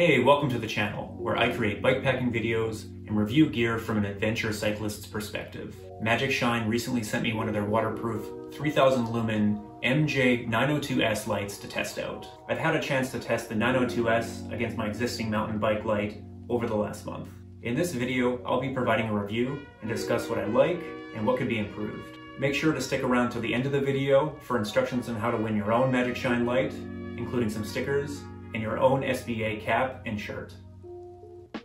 Hey, welcome to the channel, where I create bikepacking videos and review gear from an adventure cyclist's perspective. Magicshine recently sent me one of their waterproof 3000 lumen MJ-902S lights to test out. I've had a chance to test the 902S against my existing mountain bike light over the last month. In this video, I'll be providing a review and discuss what I like and what could be improved. Make sure to stick around till the end of the video for instructions on how to win your own Magicshine light, including some stickers, and your own SBA cap and shirt.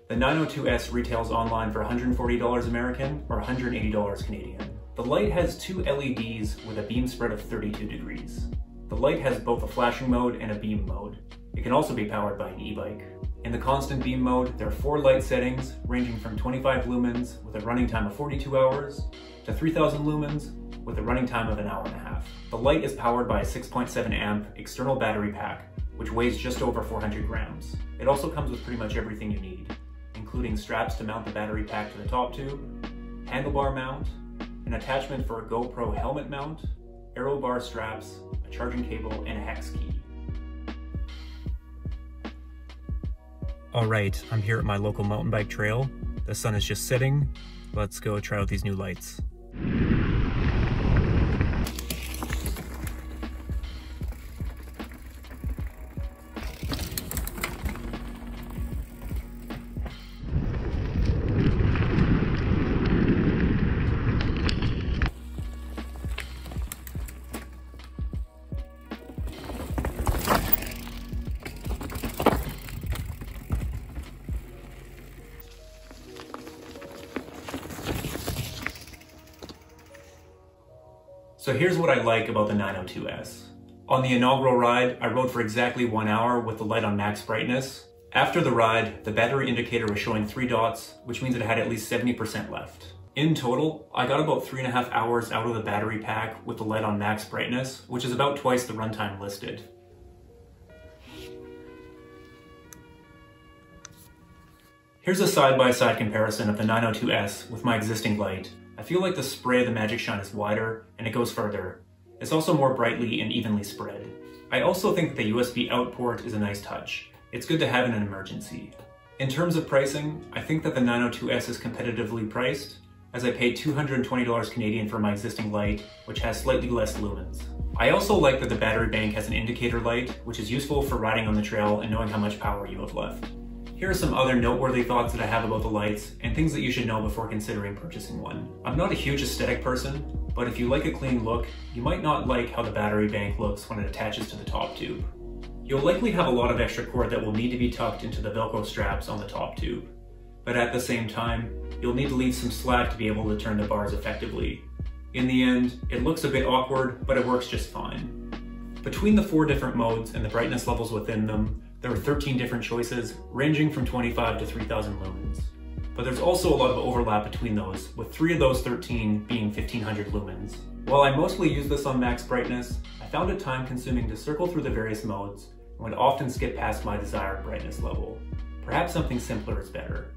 The 902S retails online for $140 American or $180 Canadian. The light has two LEDs with a beam spread of 32 degrees. The light has both a flashing mode and a beam mode. It can also be powered by an e-bike. In the constant beam mode, there are 4 light settings ranging from 25 lumens with a running time of 42 hours to 3000 lumens with a running time of an hour and a half. The light is powered by a 6.7 amp external battery pack, which weighs just over 400 grams. It also comes with pretty much everything you need, including straps to mount the battery pack to the top tube, handlebar mount, an attachment for a GoPro helmet mount, aero bar straps, a charging cable, and a hex key. Alright, I'm here at my local mountain bike trail. The sun is just setting. Let's go try out these new lights. So here's what I like about the 902S. On the inaugural ride, I rode for exactly 1 hour with the light on max brightness. After the ride, the battery indicator was showing 3 dots, which means it had at least 70% left. In total, I got about 3.5 hours out of the battery pack with the light on max brightness, which is about twice the runtime listed. Here's a side-by-side comparison of the 902S with my existing light. I feel like the spray of the Magicshine is wider and it goes further. It's also more brightly and evenly spread. I also think that the USB out port is a nice touch. It's good to have in an emergency. In terms of pricing, I think that the 902S is competitively priced, as I paid $220 Canadian for my existing light, which has slightly less lumens. I also like that the battery bank has an indicator light, which is useful for riding on the trail and knowing how much power you have left. Here are some other noteworthy thoughts that I have about the lights and things that you should know before considering purchasing one. I'm not a huge aesthetic person, but if you like a clean look, you might not like how the battery bank looks when it attaches to the top tube. You'll likely have a lot of extra cord that will need to be tucked into the Velcro straps on the top tube. But at the same time, you'll need to leave some slack to be able to turn the bars effectively. In the end, it looks a bit awkward, but it works just fine. Between the 4 different modes and the brightness levels within them, there are 13 different choices, ranging from 25 to 3000 lumens. But there's also a lot of overlap between those, with 3 of those 13 being 1500 lumens. While I mostly use this on max brightness, I found it time consuming to circle through the various modes and would often skip past my desired brightness level. Perhaps something simpler is better.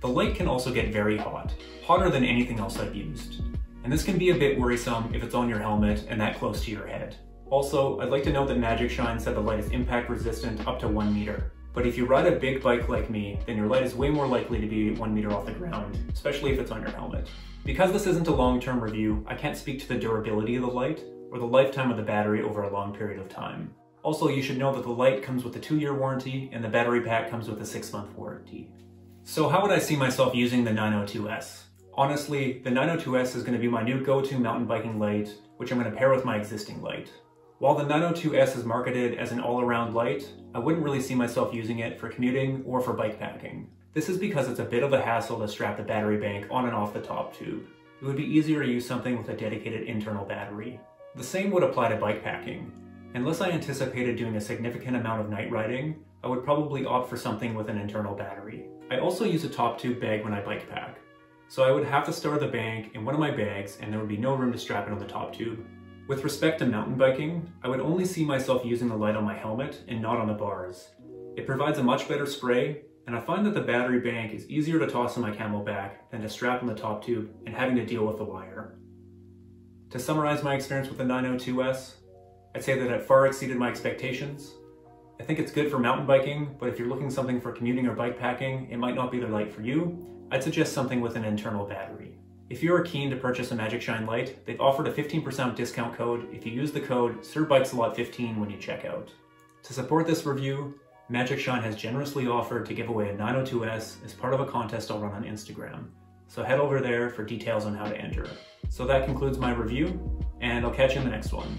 The light can also get very hot, hotter than anything else I've used. And this can be a bit worrisome if it's on your helmet and that close to your head. Also, I'd like to note that Magicshine said the light is impact resistant up to 1 meter. But if you ride a big bike like me, then your light is way more likely to be 1 meter off the ground, especially if it's on your helmet. Because this isn't a long-term review, I can't speak to the durability of the light or the lifetime of the battery over a long period of time. Also, you should know that the light comes with a 2-year warranty and the battery pack comes with a 6-month warranty. So how would I see myself using the 902S? Honestly, the 902S is going to be my new go-to mountain biking light, which I'm going to pair with my existing light. While the 902S is marketed as an all-around light, I wouldn't really see myself using it for commuting or for bikepacking. This is because it's a bit of a hassle to strap the battery bank on and off the top tube. It would be easier to use something with a dedicated internal battery. The same would apply to bikepacking. Unless I anticipated doing a significant amount of night riding, I would probably opt for something with an internal battery. I also use a top tube bag when I bikepack, so I would have to store the bank in one of my bags and there would be no room to strap it on the top tube. With respect to mountain biking, I would only see myself using the light on my helmet and not on the bars. It provides a much better spray, and I find that the battery bank is easier to toss in my camelback than to strap on the top tube and having to deal with the wire. To summarize my experience with the 902S, I'd say that it far exceeded my expectations, I think it's good for mountain biking, but if you're looking something for commuting or bike packing, it might not be the light for you. I'd suggest something with an internal battery. If you are keen to purchase a Magicshine light, they've offered a 15% discount code if you use the code SIRBikesAlot15 when you check out. To support this review, Magicshine has generously offered to give away a 902S as part of a contest I'll run on Instagram. So head over there for details on how to enter. So that concludes my review, and I'll catch you in the next one.